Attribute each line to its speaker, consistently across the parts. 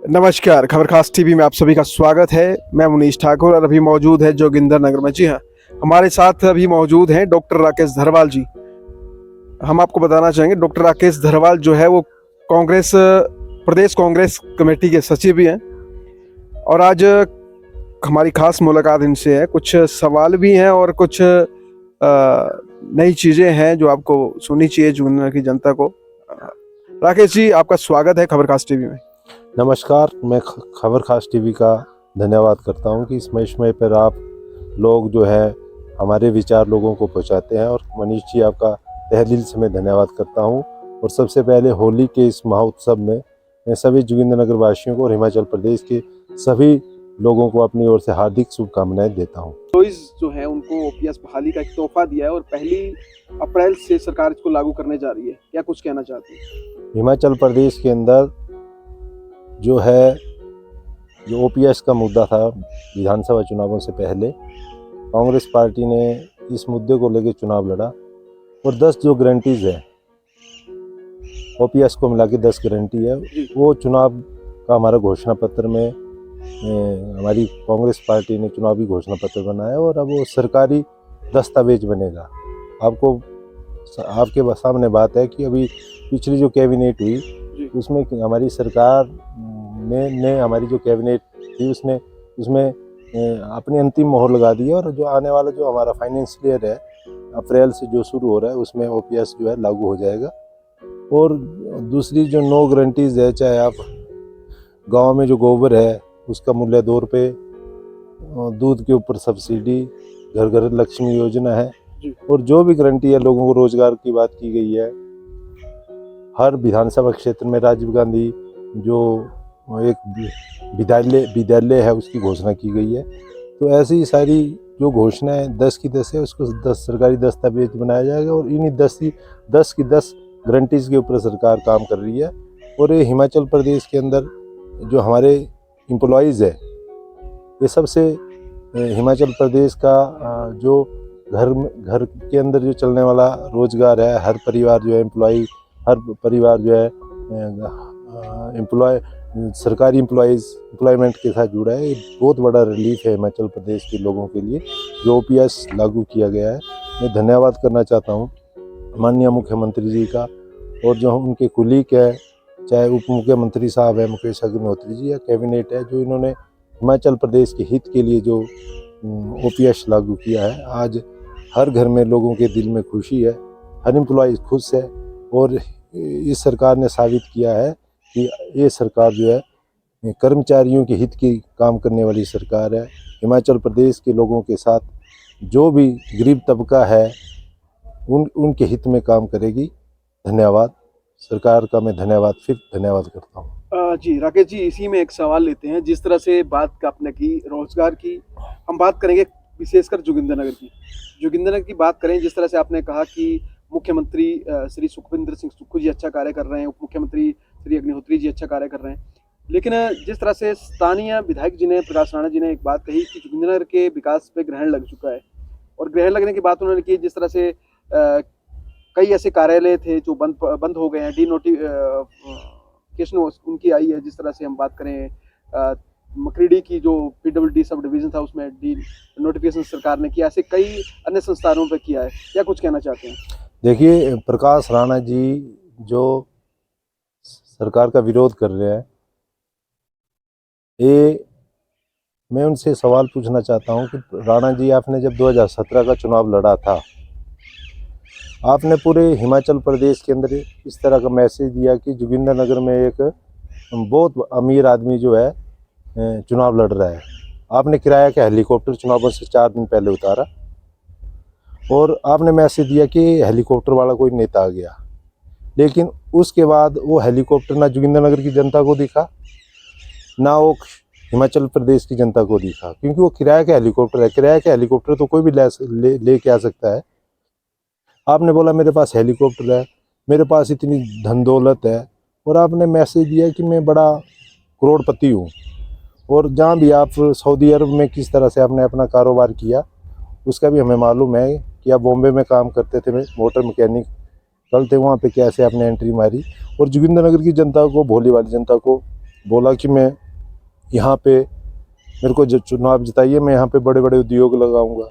Speaker 1: नमस्कार, खबर खास टीवी में आप सभी का स्वागत है। मैं मुनीश ठाकुर और अभी मौजूद है जोगिंदर नगर में। जी हाँ, हमारे साथ अभी मौजूद हैं डॉक्टर राकेश धरवाल जी। हम आपको बताना चाहेंगे डॉक्टर राकेश धरवाल जो है वो कांग्रेस प्रदेश कांग्रेस कमेटी के सचिव भी हैं और आज हमारी खास मुलाकात इनसे है। कुछ सवाल भी हैं और कुछ नई चीज़ें हैं जो आपको सुननी चाहिए जोगिंदर की जनता को। राकेश जी, आपका स्वागत है खबर खास टीवी में।
Speaker 2: नमस्कार, मैं खबर खास टीवी का धन्यवाद करता हूं कि समय पर आप लोग जो है हमारे विचार लोगों को पहुंचाते हैं। और मनीष जी, आपका तहे दिल से मैं धन्यवाद करता हूं। और सबसे पहले होली के इस महोत्सव में मैं सभी जोगिंदरनगर वासियों को और हिमाचल प्रदेश के सभी लोगों को अपनी ओर से हार्दिक शुभकामनाएं देता हूं।
Speaker 1: जो है उनको ओपीएस बहाली का एक तोहफा दिया है और 1 अप्रैल से सरकार इसको लागू करने जा रही है। क्या कुछ कहना चाहते हैं?
Speaker 2: हिमाचल प्रदेश के अंदर जो ओपीएस का मुद्दा था, विधानसभा चुनावों से पहले कांग्रेस पार्टी ने इस मुद्दे को लेकर चुनाव लड़ा और 10 जो गारंटीज है ओपीएस को मिला के 10 गारंटी है, वो चुनाव का हमारा घोषणा पत्र में हमारी कांग्रेस पार्टी ने चुनावी घोषणा पत्र बनाया और अब वो सरकारी दस्तावेज बनेगा। आपके सामने बात है कि अभी पिछली जो कैबिनेट हुई उसमें हमारी सरकार ने हमारी जो कैबिनेट थी उसमें अपनी अंतिम मोहर लगा दी है। और जो आने वाला जो हमारा फाइनेंशियल ईयर है अप्रैल से जो शुरू हो रहा है उसमें ओपीएस जो है लागू हो जाएगा। और दूसरी जो 9 गारंटीज है, चाहे आप गांव में जो गोबर है उसका मूल्य 2 रुपये, दूध के ऊपर सब्सिडी, घर घर लक्ष्मी योजना है, और जो भी गारंटी है लोगों को रोजगार की बात की गई है। हर विधानसभा क्षेत्र में राजीव गांधी जो एक विद्यालय है उसकी घोषणा की गई है। तो ऐसी सारी जो घोषणाएं 10 की 10 है उसको 10 सरकारी दस्तावेज बनाया जाएगा और इन्हीं 10 की 10 गारंटीज के ऊपर सरकार काम कर रही है। और ये हिमाचल प्रदेश के अंदर जो हमारे एम्प्लॉयज़ है, ये सबसे हिमाचल प्रदेश का जो घर के अंदर जो चलने वाला रोजगार है, हर परिवार जो है हर परिवार जो है सरकारी एम्प्लॉयमेंट के साथ जुड़ा है। एक बहुत बड़ा रिलीफ है हिमाचल प्रदेश के लोगों के लिए जो ओपीएस लागू किया गया है। मैं धन्यवाद करना चाहता हूँ माननीय मुख्यमंत्री जी का, और जो उनके कुलीग है, चाहे उप मुख्यमंत्री साहब है मुकेश अग्निहोत्री जी या कैबिनेट है, जो इन्होंने हिमाचल प्रदेश के हित के लिए जो ओपीएस लागू किया है। आज हर घर में लोगों के दिल में खुशी है, हर एम्प्लॉय खुश है। और इस सरकार ने साबित किया है कि ये सरकार जो है कर्मचारियों के हित की काम करने वाली सरकार है। हिमाचल प्रदेश के लोगों के साथ जो भी गरीब तबका है उनके हित में काम करेगी। धन्यवाद सरकार का, मैं फिर धन्यवाद करता हूँ।
Speaker 1: जी राकेश जी, इसी में एक सवाल लेते हैं। जिस तरह से बात आपने की रोजगार की, हम बात करेंगे विशेषकर जोगिंदरनगर की बात करें। जिस तरह से आपने कहा कि मुख्यमंत्री श्री सुखविंदर सिंह सुक्खू जी अच्छा कार्य कर रहे हैं, उप मुख्यमंत्री श्री अग्निहोत्री जी अच्छा कार्य कर रहे हैं, लेकिन जिस तरह से स्थानीय विधायक जी ने, प्रकाश राणा जी ने एक बात कही कि जोगिंदरनगर के विकास पे ग्रहण लग चुका है। और ग्रहण लगने की बात उन्होंने की जिस तरह से कई ऐसे कार्यालय थे जो बंद हो गए हैं, डिनोटिफिकेशन उनकी आई है। जिस तरह से हम बात करें मकरीडी की जो पीडब्ल्यूडी सब डिवीजन था उसमें नोटिफिकेशन सरकार ने किया, ऐसे कई अन्य संस्थानों पर किया है। क्या कुछ कहना चाहते हैं?
Speaker 2: देखिए, प्रकाश राणा जी जो सरकार का विरोध कर रहे हैं, ये मैं उनसे सवाल पूछना चाहता हूं कि राणा जी, आपने जब 2017 का चुनाव लड़ा था, आपने पूरे हिमाचल प्रदेश के अंदर इस तरह का मैसेज दिया कि जोगिंदरनगर में एक बहुत अमीर आदमी जो है चुनाव लड़ रहा है। आपने किराया के हेलीकॉप्टर चुनावों से 4 दिन पहले उतारा और आपने मैसेज दिया कि हेलीकॉप्टर वाला कोई नेता आ गया। लेकिन उसके बाद वो हेलीकॉप्टर ना जोगिंदरनगर की जनता को दिखा, ना वो हिमाचल प्रदेश की जनता को दिखा, क्योंकि वो किराया का हेलीकॉप्टर है। किराया का हेलीकॉप्टर तो कोई भी ले के आ सकता है। आपने बोला मेरे पास हेलीकॉप्टर है, मेरे पास इतनी धन दौलत है, और आपने मैसेज दिया कि मैं बड़ा करोड़पति हूँ। और जहाँ भी आप सऊदी अरब में किस तरह से आपने अपना कारोबार किया उसका भी हमें मालूम है कि आप बॉम्बे में काम करते थे, मोटर मैकेनिक कल थे, वहाँ पे कैसे आपने एंट्री मारी और जोगिंदरनगर की जनता को, भोली वाली जनता को बोला कि मैं यहाँ पे मेरे को जो चुनाव जिताइए, मैं यहाँ पे बड़े बड़े उद्योग लगाऊंगा,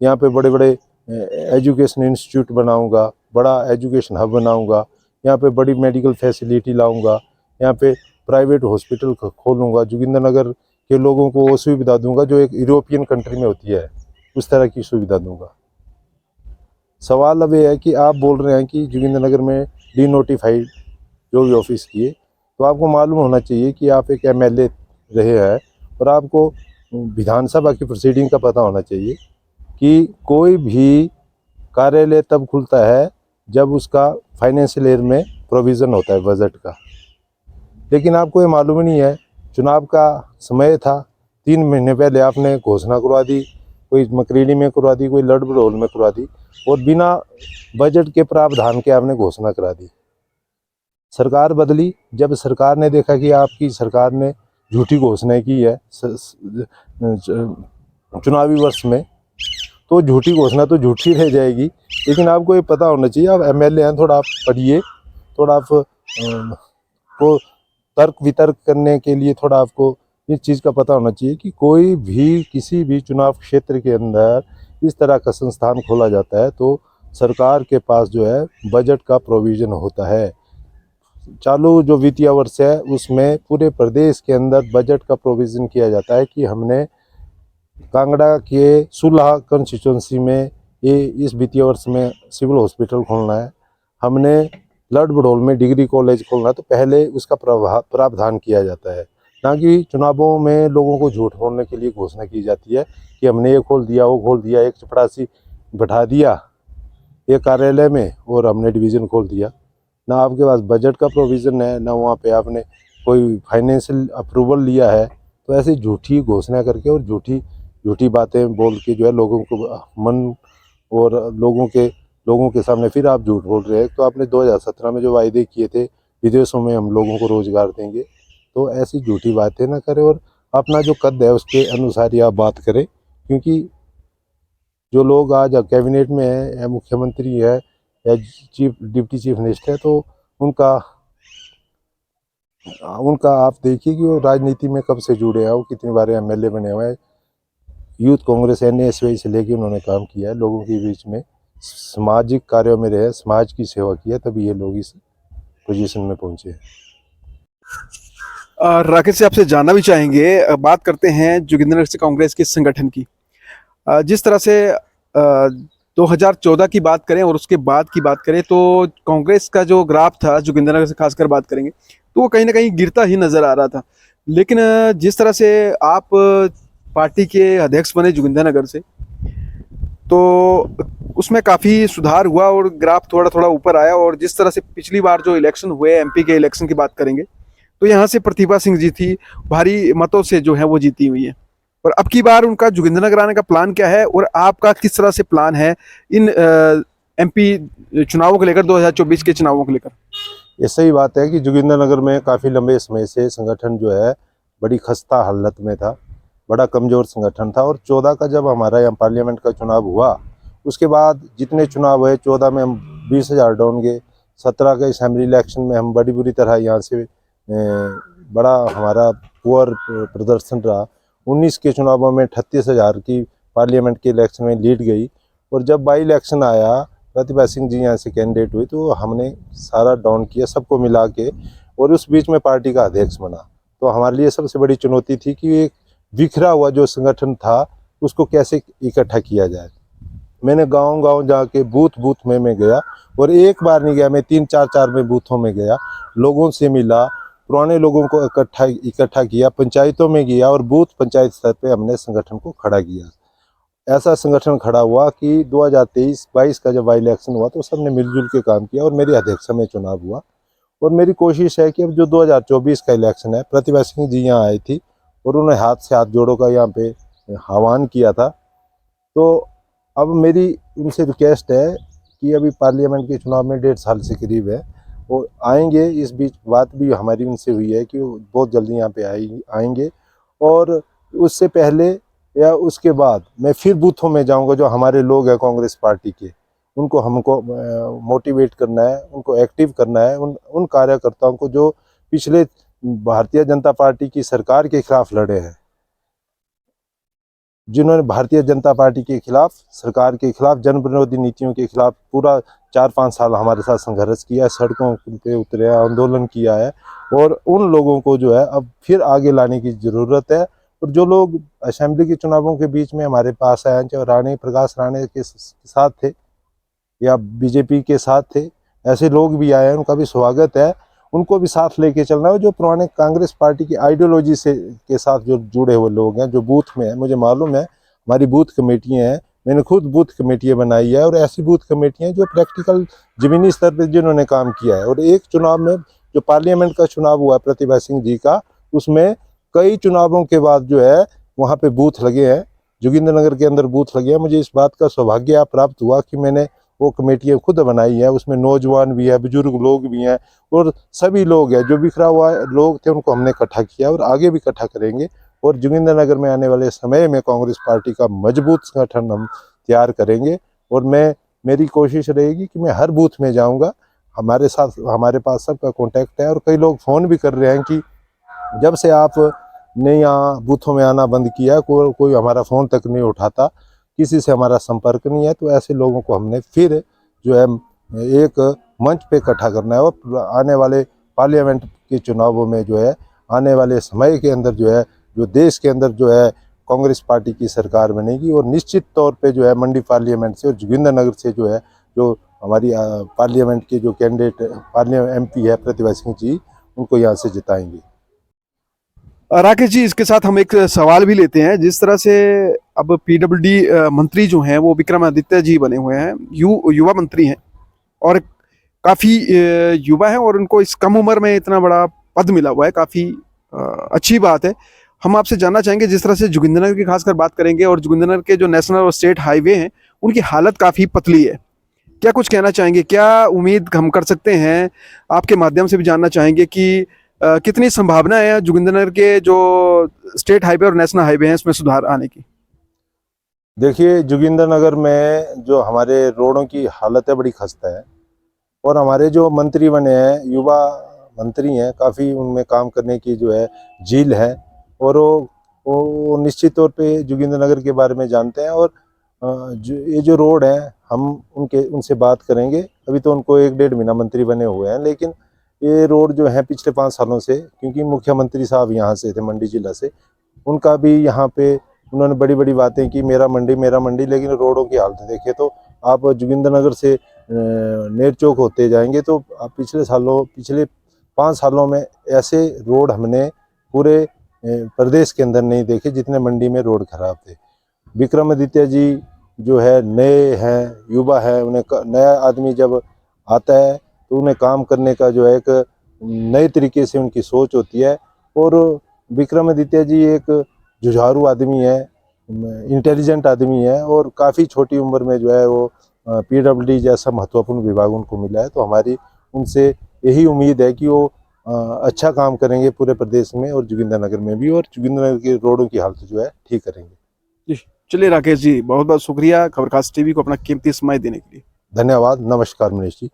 Speaker 2: यहाँ पे बड़े बड़े एजुकेशन इंस्टीट्यूट बनाऊंगा, बड़ा एजुकेशन हब बनाऊंगा, यहाँ पे बड़ी मेडिकल फैसिलिटी लाऊंगा, यहाँ पे प्राइवेट हॉस्पिटल खोलूंगा, जोगिंद्रनगर के लोगों को वो सुविधा दूंगा जो एक यूरोपियन कंट्री में होती है, उस तरह की सुविधा दूंगा। सवाल अब ये है कि आप बोल रहे हैं कि जोगिंद्रनगर में डी नोटिफाइड जो भी ऑफिस किए, तो आपको मालूम होना चाहिए कि आप एक एमएलए रहे हैं और आपको विधानसभा की प्रोसीडिंग का पता होना चाहिए कि कोई भी कार्यालय तब खुलता है जब उसका फाइनेंशियल ईयर में प्रोविज़न होता है बजट का। लेकिन आपको ये मालूम नहीं है, चुनाव का समय था, 3 महीने पहले आपने घोषणा करवा दी, कोई मकरेली में करवा दी, कोई लड़बड़ोल में करवा दी, और बिना बजट के प्रावधान के आपने घोषणा करा दी। सरकार बदली, जब सरकार ने देखा कि आपकी सरकार ने झूठी घोषणाएं की है चुनावी वर्ष में, तो झूठी घोषणा तो झूठी रह जाएगी। लेकिन आपको ये पता होना चाहिए, आप एमएलए हैं, थोड़ा आप पढ़िए, थोड़ा आप को तर्क वितर्क करने के लिए थोड़ा आपको इस चीज़ का पता होना चाहिए कि कोई भी किसी भी चुनाव क्षेत्र के अंदर इस तरह का संस्थान खोला जाता है तो सरकार के पास जो है बजट का प्रोविज़न होता है। चालू जो वित्तीय वर्ष है उसमें पूरे प्रदेश के अंदर बजट का प्रोविज़न किया जाता है कि हमने कांगड़ा के सुलह कंस्टिट्यूंसी में ये इस वित्तीय वर्ष में सिविल हॉस्पिटल खोलना है, हमने लड़बड़ोल में डिग्री कॉलेज खोलना है, तो पहले उसका प्रावधान किया जाता है। ना कि चुनावों में लोगों को झूठ बोलने के लिए घोषणा की जाती है कि हमने ये खोल दिया, वो खोल दिया, एक चपरासी बैठा दिया एक कार्यालय में और हमने डिवीज़न खोल दिया। ना आपके पास बजट का प्रोविज़न है, ना वहाँ पे आपने कोई फाइनेंशियल अप्रूवल लिया है, तो ऐसी झूठी घोषणा करके और झूठी बातें बोल के जो है लोगों को मन और लोगों के सामने फिर आप झूठ बोल रहे हैं। तो आपने 2017 में जो वायदे किए थे विदेशों में हम लोगों को रोजगार देंगे, तो ऐसी झूठी बातें ना करें और अपना जो कद है उसके अनुसार ही आप बात करें। क्योंकि जो लोग आज कैबिनेट में है या मुख्यमंत्री है या डिप्टी चीफ मिनिस्टर है, तो उनका आप देखिए कि वो राजनीति में कब से जुड़े हैं, वो कितनी बार एमएलए बने हुए हैं, यूथ कांग्रेस एनएसवाई से लेके उन्होंने काम किया है, लोगों के बीच में सामाजिक कार्यों में रहे, समाज की सेवा की है, तभी ये लोग इस पोजीशन में पहुंचे हैं।
Speaker 1: राकेश से आपसे जानना भी चाहेंगे, बात करते हैं जोगिंद्रनगर से कांग्रेस के संगठन की। जिस तरह से 2014 की बात करें और उसके बाद की बात करें तो कांग्रेस का जो ग्राफ था जोगिंद्रनगर से खासकर बात करेंगे तो वो कहीं ना कहीं गिरता ही नजर आ रहा था। लेकिन जिस तरह से आप पार्टी के अध्यक्ष बने जोगिंद्रनगर से, तो उसमें काफ़ी सुधार हुआ और ग्राफ थोड़ा थोड़ा ऊपर आया। और जिस तरह से पिछली बार जो इलेक्शन हुए, एमपी के इलेक्शन की बात करेंगे तो यहाँ से प्रतिभा सिंह जी थी, भारी मतों से जो है वो जीती हुई है। और अब की बार उनका जोगिंद्रनगर आने का प्लान क्या है और आपका किस तरह से प्लान है इन एमपी चुनावों को लेकर, 2024 के चुनावों को लेकर?
Speaker 2: ये सही बात है कि जोगिंद्रनगर में काफ़ी लंबे समय से संगठन जो है बड़ी खस्ता हालत में था, बड़ा कमज़ोर संगठन था। और 14 का जब हमारा यहाँ पार्लियामेंट का चुनाव हुआ, उसके बाद जितने चुनाव हुए 14 में हम 20,000 डाउन गए, 17 के असेंबली इलेक्शन में हम बड़ी बुरी तरह यहाँ से बड़ा हमारा पुअर प्रदर्शन रहा। 19 के चुनावों में 38,000 की पार्लियामेंट के इलेक्शन में लीड गई। और जब बाई इलेक्शन आया, प्रतिभा सिंह जी यहाँ से कैंडिडेट हुई, तो हमने सारा डाउन किया सबको मिला के, और उस बीच में पार्टी का अध्यक्ष बना। तो हमारे लिए सबसे बड़ी चुनौती थी कि एक बिखरा हुआ जो संगठन था उसको कैसे इकट्ठा किया जाए। मैंने गांव जाके बूथ में मैं गया, और एक बार नहीं गया, मैं 3-4 में बूथों में गया, लोगों से मिला, पुराने लोगों को इकट्ठा किया, पंचायतों में गया और बूथ पंचायत स्तर पे हमने संगठन को खड़ा किया। ऐसा संगठन खड़ा हुआ कि 2023-22 का जब बाई इलेक्शन हुआ तो सबने मिलजुल के काम किया और मेरी अध्यक्षता में चुनाव हुआ। और मेरी कोशिश है कि अब जो 2024 का इलेक्शन है, प्रतिभा सिंह जी यहाँ आई थी और उन्हें हाथ से हाथ जोड़ों का यहाँ पे आह्वान किया था। तो अब मेरी उनसे रिक्वेस्ट है कि अभी पार्लियामेंट के चुनाव में 1.5 साल से करीब है, वो आएंगे। इस बीच बात भी हमारी उनसे हुई है कि वो बहुत जल्दी यहाँ पे आएंगे, और उससे पहले या उसके बाद मैं फिर बूथों में जाऊंगा। जो हमारे लोग हैं कांग्रेस पार्टी के, उनको हमको मोटिवेट करना है, उनको एक्टिव करना है, उन कार्यकर्ताओं को जो पिछले भारतीय जनता पार्टी की सरकार के खिलाफ लड़े हैं, जिन्होंने भारतीय जनता पार्टी के खिलाफ, सरकार के खिलाफ, जन विरोधी नीतियों के खिलाफ पूरा 4-5 साल हमारे साथ संघर्ष किया, सड़कों पे उतरे, आंदोलन किया है, और उन लोगों को जो है अब फिर आगे लाने की ज़रूरत है। और जो लोग असेंबली के चुनावों के बीच में हमारे पास आए, चाहे प्रकाश राणे के साथ थे या बीजेपी के साथ थे, ऐसे लोग भी आए हैं, उनका भी स्वागत है, उनको भी साथ लेके चलना है। जो पुराने कांग्रेस पार्टी की आइडियोलॉजी से के साथ जो जुड़े हुए लोग हैं, जो बूथ में है, मुझे मालूम है हमारी बूथ कमेटियाँ हैं, मैंने खुद बूथ कमेटियाँ बनाई है, और ऐसी बूथ कमेटियाँ जो प्रैक्टिकल ज़मीनी स्तर पर जिन्होंने काम किया है। और एक चुनाव में जो पार्लियामेंट का चुनाव हुआ प्रतिभा सिंह जी का, उसमें कई चुनावों के बाद जो है वहाँ पे बूथ लगे हैं, जोगिंद्रनगर के अंदर बूथ लगे हैं। मुझे इस बात का सौभाग्य प्राप्त हुआ कि मैंने वो कमेटियाँ खुद बनाई है, उसमें नौजवान भी है, बुजुर्ग लोग भी हैं, और सभी लोग हैं जो बिखरा हुआ लोग थे, उनको हमने इकट्ठा किया और आगे भी इकट्ठा करेंगे। और जोगिंद्रनगर में आने वाले समय में कांग्रेस पार्टी का मजबूत संगठन हम तैयार करेंगे। और मेरी कोशिश रहेगी कि मैं हर बूथ में जाऊंगा, हमारे साथ, हमारे पास सबका कॉन्टैक्ट है। और कई लोग फ़ोन भी कर रहे हैं कि जब से आपने यहाँ बूथों में आना बंद किया, कोई हमारा फ़ोन तक नहीं उठाता, किसी से हमारा संपर्क नहीं है। तो ऐसे लोगों को हमने फिर जो है एक मंच पे इकट्ठा करना है, और आने वाले पार्लियामेंट के चुनावों में जो है, आने वाले समय के अंदर जो है, जो देश के अंदर जो है कांग्रेस पार्टी की सरकार बनेगी। और निश्चित तौर पे जो है मंडी पार्लियामेंट से और जोगिंद्रनगर से जो है, जो हमारी पार्लियामेंट के जो कैंडिडेट पार्लियामेंट MP है प्रतिभा सिंह जी, उनको यहाँ से जिताएंगे।
Speaker 1: राकेश जी, इसके साथ हम एक सवाल भी लेते हैं। जिस तरह से अब PWD मंत्री जो हैं वो विक्रमादित्य जी बने हुए हैं, युवा मंत्री हैं, और काफ़ी युवा हैं, और उनको इस कम उम्र में इतना बड़ा पद मिला हुआ है, काफ़ी अच्छी बात है। हम आपसे जानना चाहेंगे, जिस तरह से जोगिंद्रनगर की खासकर बात करेंगे, और जोगिंद्रनगर के जो नेशनल और स्टेट हाईवे हैं उनकी हालत काफ़ी पतली है, क्या कुछ कहना चाहेंगे? क्या उम्मीद हम कर सकते हैं? आपके माध्यम से भी जानना चाहेंगे कि कितनी संभावना है जोगिंद्रनगर के जो स्टेट हाईवे और नेशनल हाईवे हैं इसमें सुधार आने की?
Speaker 2: देखिए, जोगिंद्रनगर में जो हमारे रोडों की हालत है बड़ी खस्ता है, और हमारे जो मंत्री बने हैं, युवा मंत्री हैं, काफ़ी उनमें काम करने की जो है झील है, और वो निश्चित तौर पे जोगिंद्रनगर के बारे में जानते हैं। और ये जो रोड है, हम उनसे बात करेंगे। अभी तो उनको 1-1.5 महीना मंत्री बने हुए हैं, लेकिन ये रोड जो है पिछले 5 सालों से, क्योंकि मुख्यमंत्री साहब यहाँ से थे, मंडी जिला से, उनका भी यहाँ पे उन्होंने बड़ी बड़ी बातें की, मेरा मंडी, लेकिन रोडों की हालत देखें तो आप जोगिंद्रनगर से नेर चौक होते जाएंगे तो आप पिछले 5 सालों में ऐसे रोड हमने पूरे प्रदेश के अंदर नहीं देखे जितने मंडी में रोड खराब थे। विक्रमादित्य जी जो है नए हैं, युवा है, उन्हें नया आदमी जब आता है तो उन्हें काम करने का जो है एक नए तरीके से उनकी सोच होती है। और विक्रमादित्य जी एक जुझारू आदमी है, इंटेलिजेंट आदमी है, और काफ़ी छोटी उम्र में जो है वो PWD जैसा महत्वपूर्ण विभाग उनको मिला है। तो हमारी उनसे यही उम्मीद है कि वो अच्छा काम करेंगे पूरे प्रदेश में और जोगिंद्रनगर में भी, और जोगिंद्रनगर की रोडों की हालत जो है ठीक करेंगे।
Speaker 1: जी, चलिए राकेश जी, बहुत बहुत शुक्रिया खबरखास TV को अपना कीमती समय देने के लिए।
Speaker 2: धन्यवाद। नमस्कार मनीष जी।